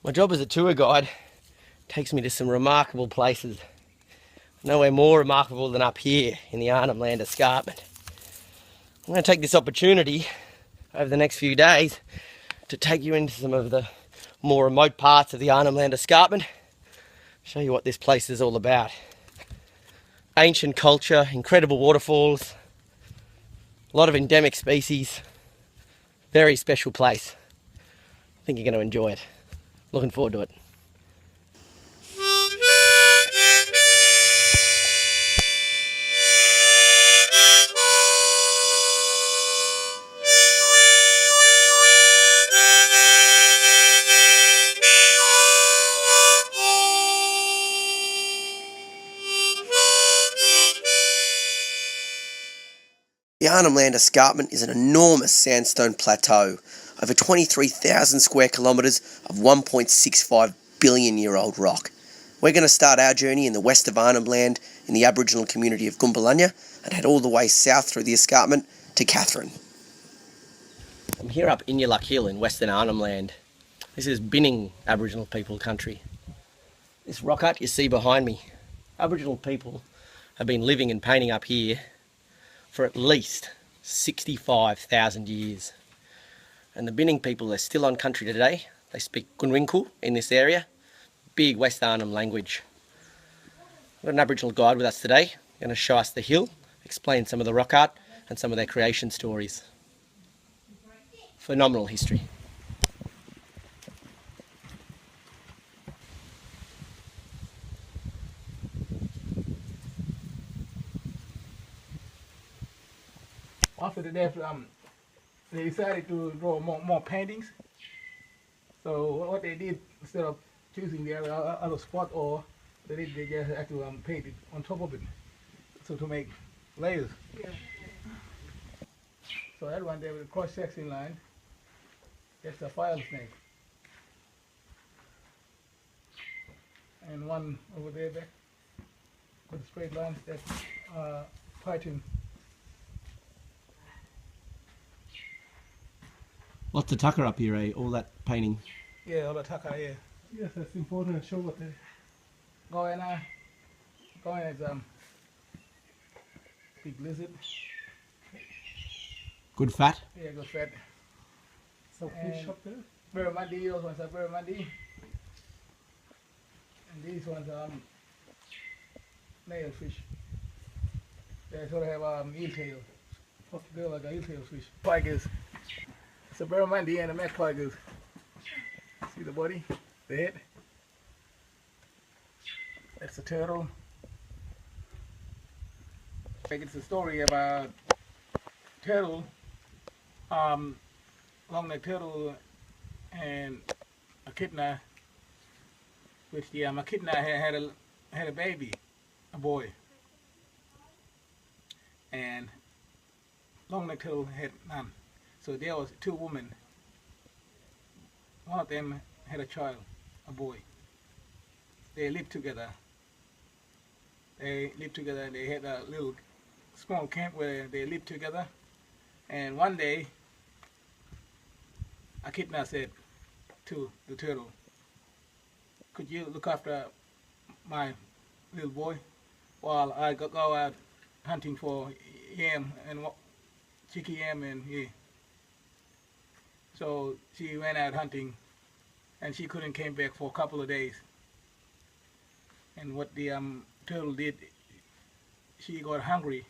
My job as a tour guide takes me to some remarkable places. Nowhere more remarkable than up here in the Arnhemland Escarpment. I'm going to take this opportunity over the next few days to take you into some of the more remote parts of the Arnhemland Escarpment, show you what this place is all about. Ancient culture, incredible waterfalls, a lot of endemic species, very special place. I think you're going to enjoy it. Looking forward to it. The Arnhemland Escarpment is an enormous sandstone plateau, over 23,000 square kilometres of 1.65 billion year old rock. We're going to start our journey in the west of Arnhemland in the Aboriginal community of Gumbalanya and head all the way south through the escarpment to Katherine. I'm here up Inyaluk Hill in Western Arnhemland. This is Binning Aboriginal people country. This rock art you see behind me, Aboriginal people have been living and painting up here for at least 65,000 years. And the Binning people are still on country today. They speak Canoeing in this area, big West Arnhem language. We've got an Aboriginal guide with us today, going to show us the hill, explain some of the rock art and some of their creation stories. Phenomenal history. After the death, they decided to draw more paintings. So what they did, instead of choosing the other spot, or they just had to paint it on top of it, so to make layers. Yeah. So that one there with a cross-section line, that's a file snake. And one over there back with straight lines, that's python. Lots of tucker up here, eh? All that painting. Yeah, all the tucker, yeah. Yes, that's important to show what they go in is big lizard. Good fat. Yeah, good fat. So fish up there? Barramundi, those ones are barramundi. And these ones are nail fish. They sort of have eel tail. They're like a eel tail fish. Tigers. It's a barramundi and a magpie goose. See the body, the head. That's a turtle. It's a story about turtle, long-necked turtle and echidna, which the echidna had a baby, a boy, and long-necked turtle had none. So there was two women. One of them had a child, a boy. They lived together. They had a little small camp where they lived together. And one day, Echidna said to the turtle, "Could you look after my little boy while I go out hunting for yam and chicky yam and yeah." So she went out hunting and she couldn't came back for a couple of days. And what the turtle did, she got hungry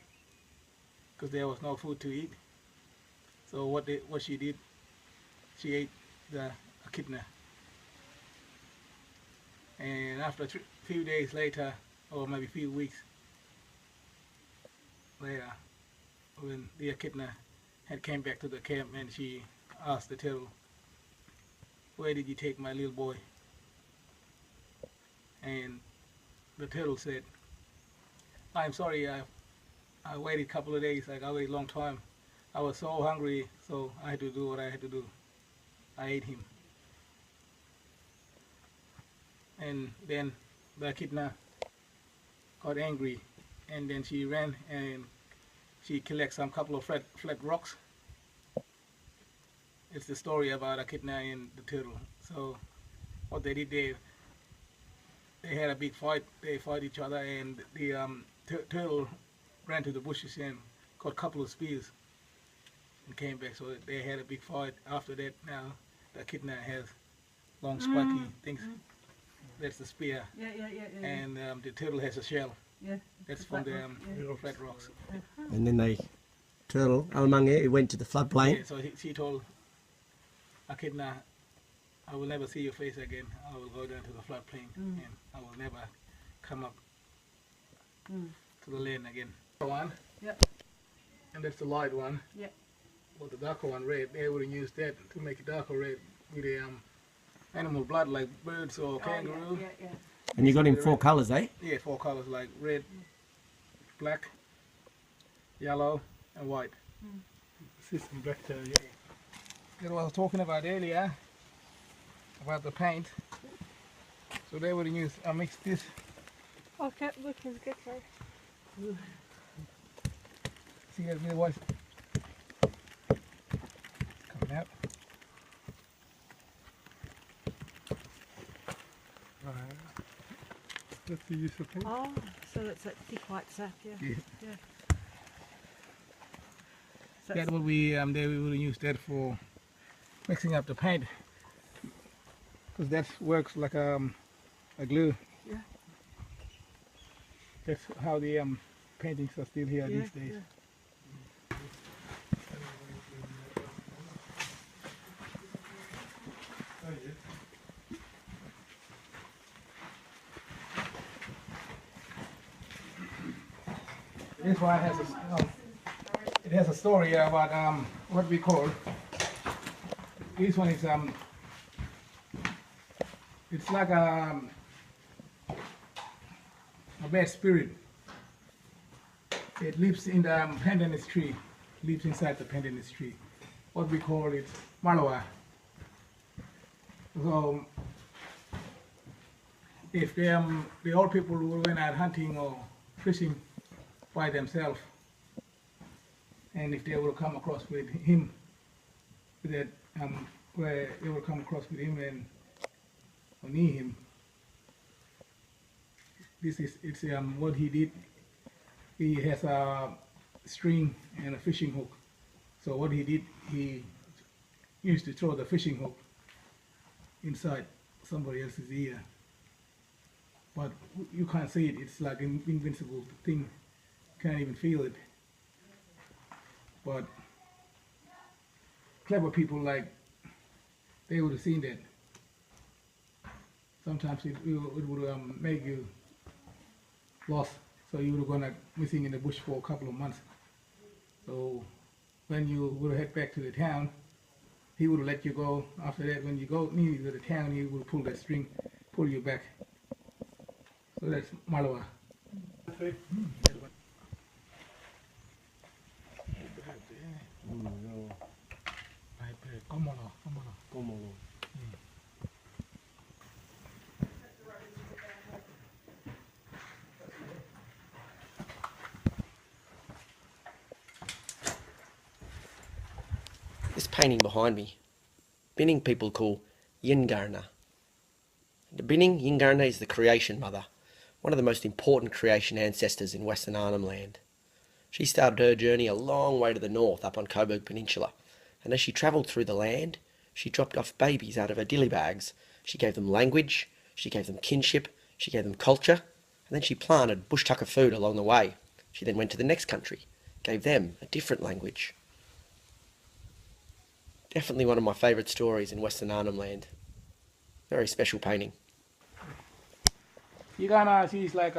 because there was no food to eat. So what she did, she ate the echidna. And after a few days later, or maybe a few weeks later, when the echidna had came back to the camp and she asked the turtle, "Where did you take my little boy?" And the turtle said, "I'm sorry, I waited a couple of days, like I waited a long time. I was so hungry, so I had to do what I had to do. I ate him." And then the echidna got angry, and then she ran and she collected some couple of flat rocks. It's the story about echidna and the turtle. So what they did, they had a big fight. They fought each other, and the turtle ran to the bushes and caught a couple of spears and came back. So they had a big fight. After that, now the echidna has long spiky things. That's the spear. And the turtle has a shell. That's from the flat rocks. And then turtle, Almange, he went to the floodplain. Yeah, so she told echidna, I will never see your face again. I will go down to the floodplain and I will never come up to the land again. One. And that's the light one. Well, the darker one, red. They would use that to make it darker red with the animal blood like birds or kangaroo. And you got him 4 colours, eh? Yeah, 4 colors like red, black, yellow, and white. See some black there, yeah. That's what I was talking about earlier, about the paint. So they would use, I mixed this. Okay, look, it's good, right? See that little white coming out. That's the use of paint. Oh, so it's that thick white sap, yeah. So That would be, they would use that for mixing up the paint. Because that works like a glue. Yeah. That's how the paintings are still here these days. This one has it has a story about what we call. This one is it's like a bad spirit. It lives in the pandanus tree, lives inside the pandanus tree. What we call it malawa. So if the old people went out hunting or fishing by themselves, and if they will come across with him, with that where they will come across with him and or near him, it's what he did. He has a string and a fishing hook. So what he did, he used to throw the fishing hook inside somebody else's ear, but you can't see it. It's like an invincible thing. Can't even feel it. But clever people, like, they would have seen that. Sometimes it would make you lost, so you would have gone like missing in the bush for a couple of months. So when you would head back to the town, he would have let you go. After that, when you go near to the town, he would pull that string, pull you back. So that's Malawa. This painting behind me, Binning people call Yingarna. The Binning Yingarna is the creation mother, one of the most important creation ancestors in Western Arnhemland. She started her journey a long way to the north up on Coburg Peninsula, and as she travelled through the land, she dropped off babies out of her dilly bags. She gave them language, she gave them kinship, she gave them culture, and then she planted bush tucker food along the way. She then went to the next country, gave them a different language. Definitely one of my favourite stories in Western Arnhemland. Very special painting. Yigana, she's like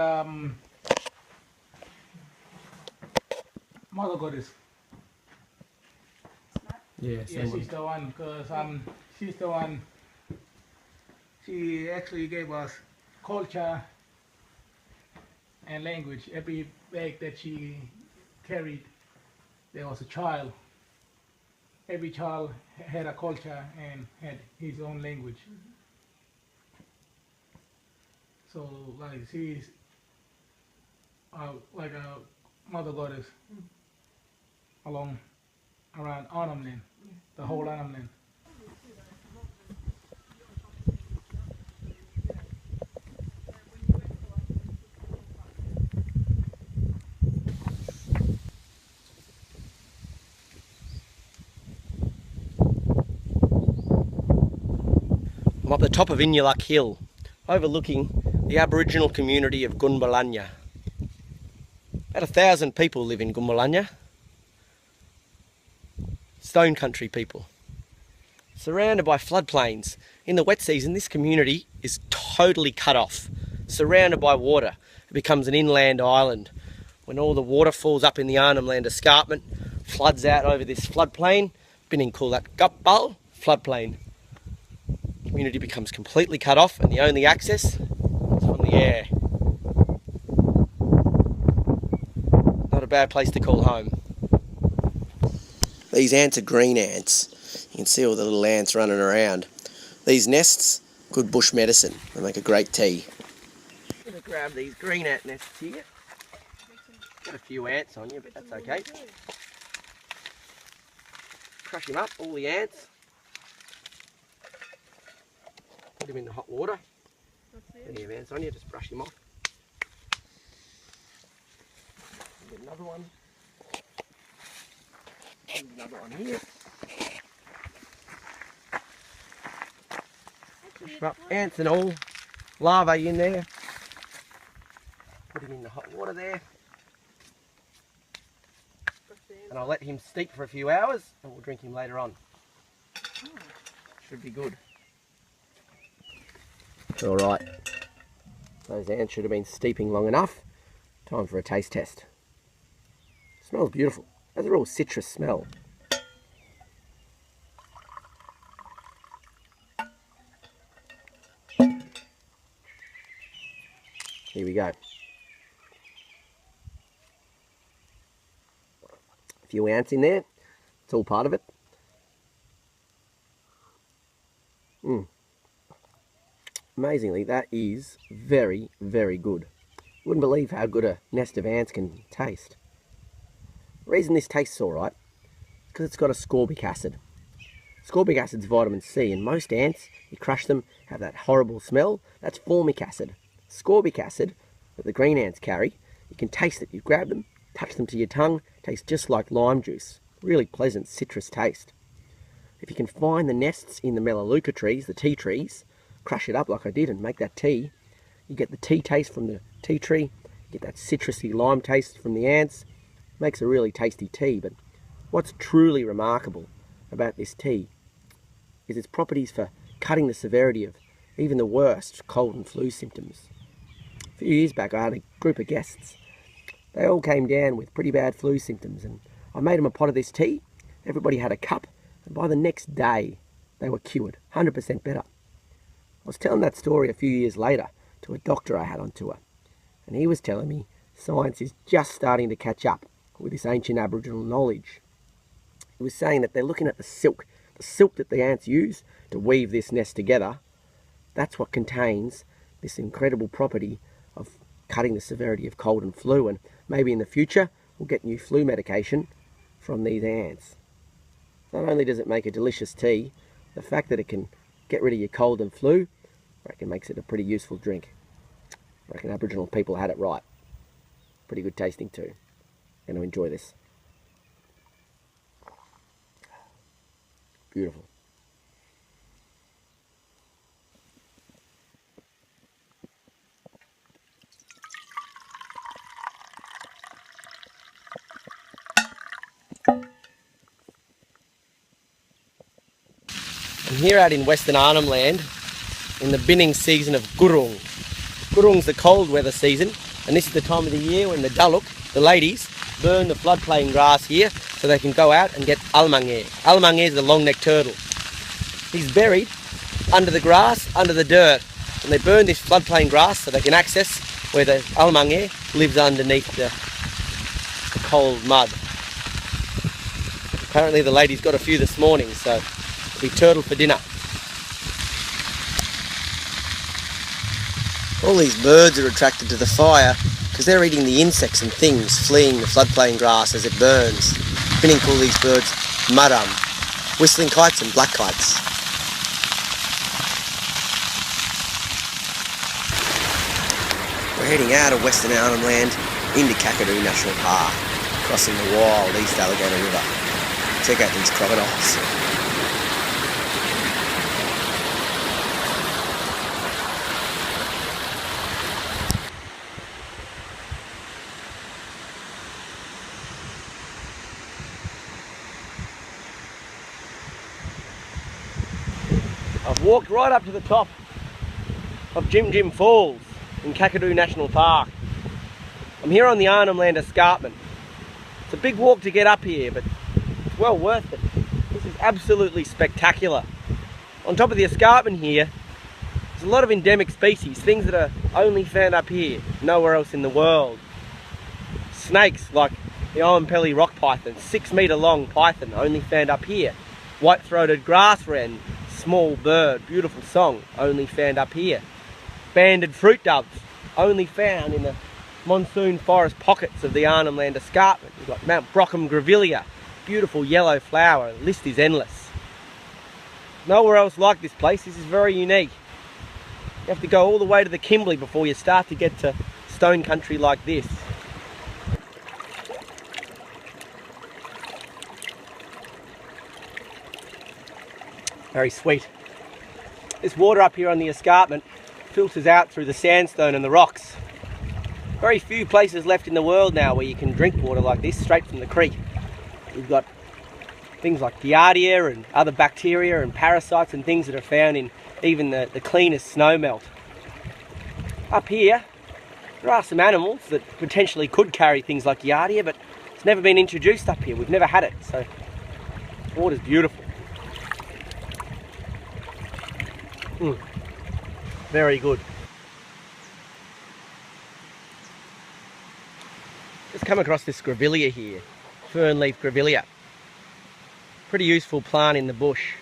mother goddess. Yeah, Yeah, she's the one, because she's the one. She actually gave us culture and language. Every bag that she carried, there was a child. Every child had a culture and had his own language. So, like, she's like a mother goddess around Arnhemland, the whole Arnhemland. I'm up the top of Inuluk Hill, overlooking the Aboriginal community of Gunbalanya. About 1,000 people live in Gunbalanya. Stone country people. Surrounded by floodplains. In the wet season, this community is totally cut off, surrounded by water. It becomes an inland island. When all the water falls up in the Arnhemland Escarpment, floods out over this floodplain, Binning call that Gupbal floodplain. Community becomes completely cut off, and the only access is from the air. Not a bad place to call home. These ants are green ants. You can see all the little ants running around. These nests, good bush medicine. They make a great tea. I'm going to grab these green ant nests here. Got a few ants on you, but that's okay. Crush them up, all the ants. Put them in the hot water. Any of ants on you, just brush them off. Get another one. There's another one here. Brush them up, ants and all. Larvae in there. Put him in the hot water there. And I'll let him steep for a few hours and we'll drink him later on. Should be good. Alright. Those ants should have been steeping long enough. Time for a taste test. Smells beautiful. Has a real citrus smell. Here we go. A few ants in there. It's all part of it. Amazingly, that is very, very good. Wouldn't believe how good a nest of ants can taste. The reason this tastes alright is because it's got ascorbic acid. Ascorbic acid's vitamin C, and most ants, you crush them, have that horrible smell. That's formic acid. Ascorbic acid that the green ants carry, you can taste it. You grab them, touch them to your tongue, tastes just like lime juice. Really pleasant citrus taste. If you can find the nests in the melaleuca trees, the tea trees, crush it up like I did and make that tea, you get the tea taste from the tea tree, you get that citrusy lime taste from the ants. Makes a really tasty tea. But what's truly remarkable about this tea is its properties for cutting the severity of even the worst cold and flu symptoms. A few years back I had a group of guests. They all came down with pretty bad flu symptoms, and I made them a pot of this tea. Everybody had a cup, and by the next day they were cured, 100% better. I was telling that story a few years later to a doctor I had on tour, and he was telling me science is just starting to catch up with this ancient Aboriginal knowledge. He was saying that they're looking at the silk that the ants use to weave this nest together. That's what contains this incredible property of cutting the severity of cold and flu, and maybe in the future we'll get new flu medication from these ants. Not only does it make a delicious tea, the fact that it can get rid of your cold and flu, I reckon makes it a pretty useful drink. I reckon Aboriginal people had it right. Pretty good tasting too. Going to enjoy this. Beautiful. I'm here out in Western Arnhemland in the binning season of Gurung. Gurung's the cold weather season, and this is the time of the year when the Daluk, the ladies, burn the floodplain grass here so they can go out and get almangere. Almangere is the long-necked turtle. He's buried under the grass, under the dirt, and they burn this floodplain grass so they can access where the almangere lives underneath the cold mud. Apparently the ladies got a few this morning, so it'll be turtle for dinner. All these birds are attracted to the fire because they're eating the insects and things fleeing the floodplain grass as it burns. Binning call these birds maram, whistling kites and black kites. We're heading out of Western Arnhemland into Canoeing National Park, crossing the wild East Alligator River. Check out these crocodiles. Walked right up to the top of Jim Jim Falls in Kakadu National Park. I'm here on the Arnhemland Escarpment. It's a big walk to get up here, but it's well worth it. This is absolutely spectacular. On top of the escarpment here, there's a lot of endemic species, things that are only found up here, nowhere else in the world. Snakes like the Oampelli rock python, 6 metre long python, only found up here. White-throated grass wren, small bird, beautiful song, only found up here. Banded fruit doves, only found in the monsoon forest pockets of the Arnhemland Escarpment. We've got Mount Brockham grevillea, beautiful yellow flower, the list is endless. Nowhere else like this place, this is very unique. You have to go all the way to the Kimberley before you start to get to stone country like this. Very sweet. This water up here on the escarpment filters out through the sandstone and the rocks. Very few places left in the world now where you can drink water like this straight from the creek. We've got things like Giardia and other bacteria and parasites and things that are found in even the cleanest snowmelt. Up here, there are some animals that potentially could carry things like Giardia, but it's never been introduced up here. We've never had it, so the water's beautiful. Very good. Just come across this grevillea here, fernleaf grevillea. Pretty useful plant in the bush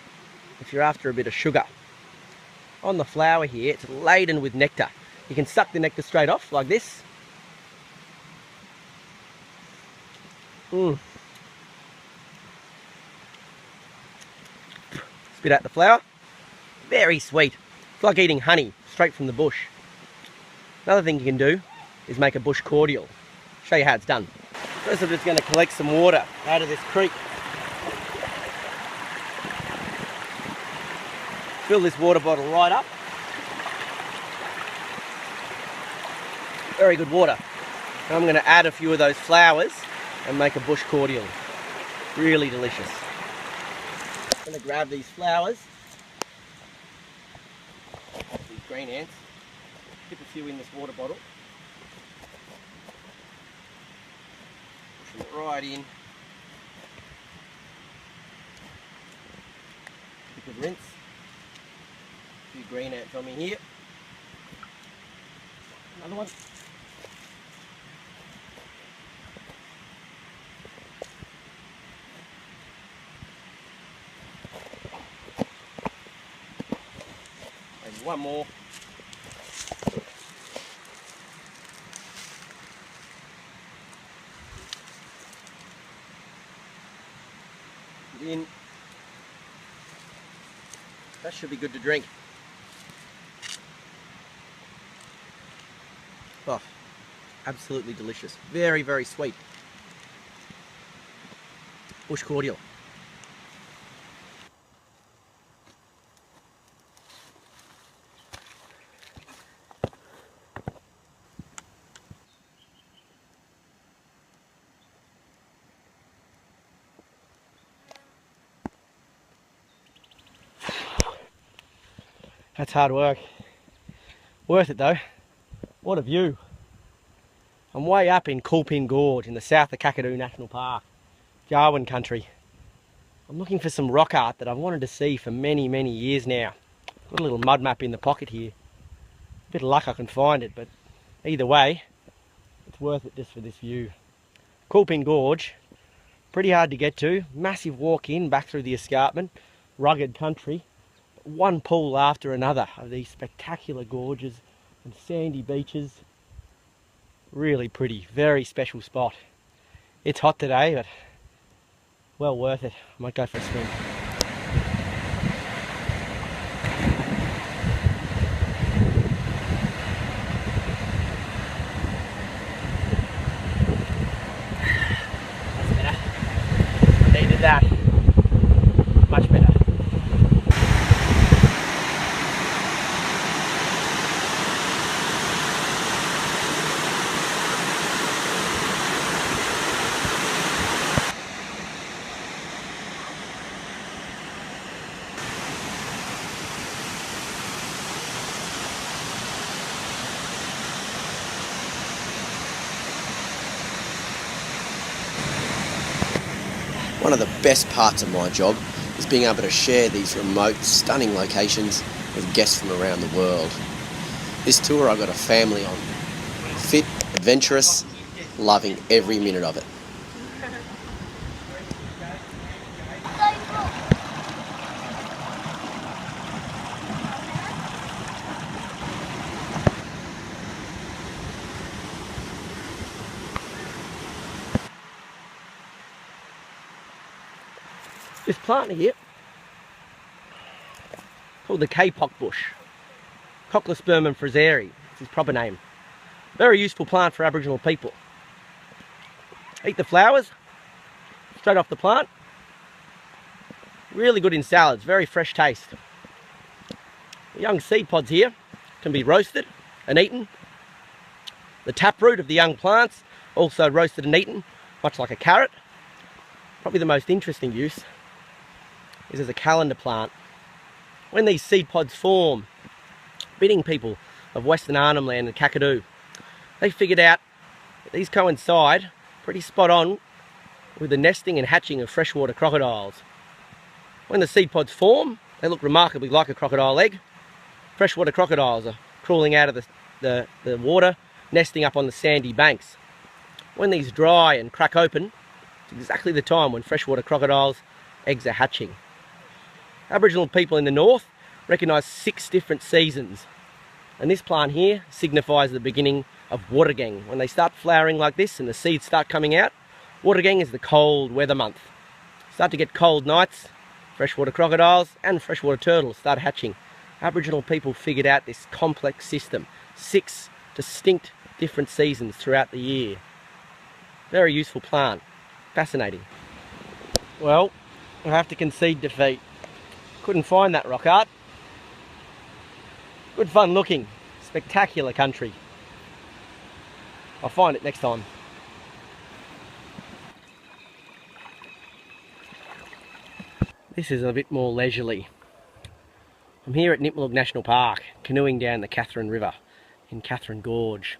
if you're after a bit of sugar. On the flower here, it's laden with nectar. You can suck the nectar straight off like this. Spit out the flower. Very sweet. It's like eating honey straight from the bush. Another thing you can do is make a bush cordial. Show you how it's done. First I'm just going to collect some water out of this creek. Fill this water bottle right up. Very good water. And I'm going to add a few of those flowers and make a bush cordial. Really delicious. I'm going to grab these flowers. These green ants. Dip a few in this water bottle. Push them right in. You could rinse. A few green ants on me here. Another one. Maybe one more. Put in. That should be good to drink. Oh, absolutely delicious. Very, very sweet. Bush cordial. That's hard work. Worth it though. What a view. I'm way up in Katherine Gorge in the south of Kakadu National Park, Darwin country. I'm looking for some rock art that I've wanted to see for many, many years now. Got a little mud map in the pocket here. A bit of luck I can find it, but either way, it's worth it just for this view. Katherine Gorge, pretty hard to get to. Massive walk in, back through the escarpment, rugged country. One pool after another of these spectacular gorges and sandy beaches. Really pretty, very special spot. It's hot today, but well worth it. I might go for a swim. That's better. I needed that. Much better. One of the best parts of my job is being able to share these remote, stunning locations with guests from around the world. This tour I got a family on. Fit, adventurous, loving every minute of it. This plant here, called the kapok bush, Cochleospermum frazeri, it's its proper name. Very useful plant for Aboriginal people. Eat the flowers, straight off the plant. Really good in salads, very fresh taste. The young seed pods here can be roasted and eaten. The taproot of the young plants, also roasted and eaten, much like a carrot. Probably the most interesting use is as a calendar plant. When these seed pods form, bidding people of Western Arnhemland and Kakadu, they figured out that these coincide pretty spot on with the nesting and hatching of freshwater crocodiles. When the seed pods form, they look remarkably like a crocodile egg. Freshwater crocodiles are crawling out of the water, nesting up on the sandy banks. When these dry and crack open, it's exactly the time when freshwater crocodiles' eggs are hatching. Aboriginal people in the north recognise 6 different seasons, and this plant here signifies the beginning of Foraging. When they start flowering like this and the seeds start coming out, Foraging is the cold weather month. Start to get cold nights, freshwater crocodiles and freshwater turtles start hatching. Aboriginal people figured out this complex system, 6 distinct different seasons throughout the year. Very useful plant, fascinating. Well, I have to concede defeat. Couldn't find that rock art. Good fun looking, spectacular country. I'll find it next time. This is a bit more leisurely. I'm here at Nipmuc National Park, canoeing down the Katherine River in Katherine Gorge.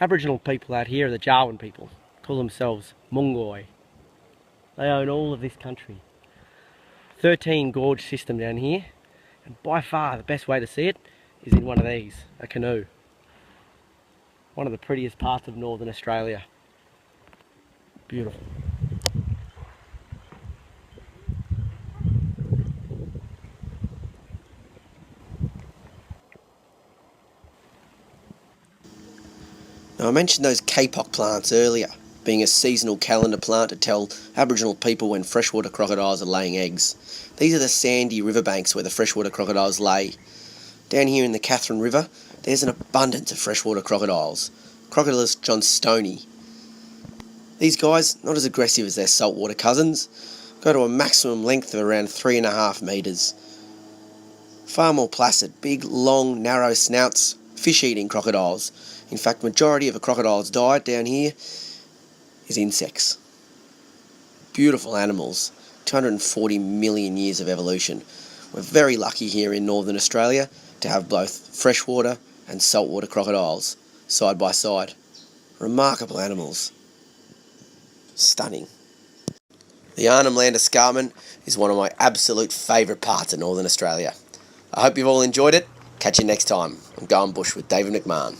Aboriginal people out here are the Jawoyn people, call themselves Mungoi. They own all of this country. 13 gorge system down here, and by far the best way to see it is in one of these, a canoe. One of the prettiest parts of northern Australia. Beautiful. Now I mentioned those kapok plants earlier, being a seasonal calendar plant to tell Aboriginal people when freshwater crocodiles are laying eggs. These are the sandy riverbanks where the freshwater crocodiles lay. Down here in the Katherine River, there's an abundance of freshwater crocodiles. Crocodilus johnstoni. These guys, not as aggressive as their saltwater cousins, go to a maximum length of around 3.5 metres. Far more placid, big, long, narrow snouts, fish-eating crocodiles. In fact, majority of a crocodile's diet down here is insects. Beautiful animals, 240 million years of evolution. We're very lucky here in Northern Australia to have both freshwater and saltwater crocodiles side by side. Remarkable animals. Stunning. The Arnhemland Escarpment is one of my absolute favourite parts of Northern Australia. I hope you've all enjoyed it. Catch you next time on Going Bush with David McMahon.